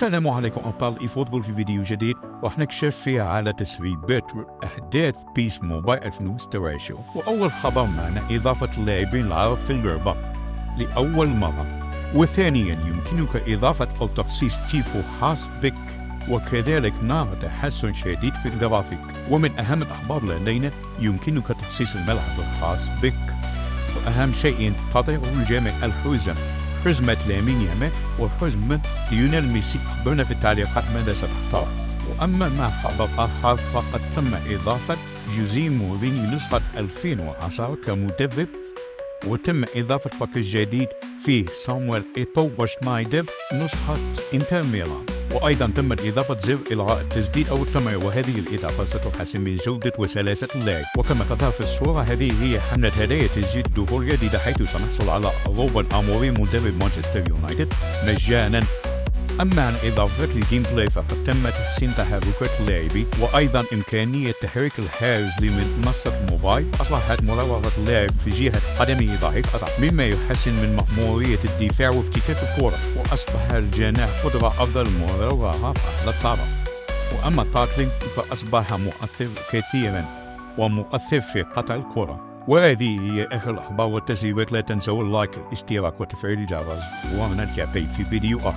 السلام عليكم أبطال إيفوتبول. في فيديو جديد راح نكشف فيه على تسريبات أحداث بيس موبايل 2016. وأول خبر معنا إضافة اللاعبين العرب في اللعبة لأول مرة، وثانيا يمكنك إضافة أو تخصيص تيفو خاص بك، وكذلك نرى تحسن شديد في الجرافيك. ومن أهم الأخبار لدينا يمكنك تخصيص الملعب الخاص بك، وأهم شيء تطير الجميع الحزم حزمة لامين يامال وحزمة ليونيل ميسي. أخبرنا في التعليقات ماذا ستختار. وأما مع خبر آخر فقد تم إضافة جوزيه مورينيو نسخة 2010 كمدرب، وتم إضافة باكج جديد فيه صامويل إيتو وشنايدر نسخة إنتر ميلان. وأيضا تم إضافة زر إلغاء التسديد أو التمرير، وهذه الإضافة ستحسن من جودة وسلاسة اللعب. وكما تظهر في الصورة هذه هي حملة هدايا تسجيل الدخول الجديدة، حيث سنحصل على روبن أموريم مدرب مانشستر يونايتد مجانا. أما عن إضافة الجيم بلاي فقد تم تحسين تحركات اللاعبين، وأيضا إمكانية تحريك الحارس لمنصة الموبايل. أصبحت مراوغة اللاعب في جهة قدمه ضعيف أصعب، مما يحسن من مأمورية الدفاع وافتكاك الكرة. وأصبح الجناح قدرة أفضل مراوغة على الطرف. وأما التاكلينج فأصبح مؤثر كثيرا ومؤثر في قطع الكرة. وهذه هي آخر الأخبار والتسريبات. لا تنسوا اللايك، الاشتراك وتفعيل الجرس، ونرجع في فيديو آخر.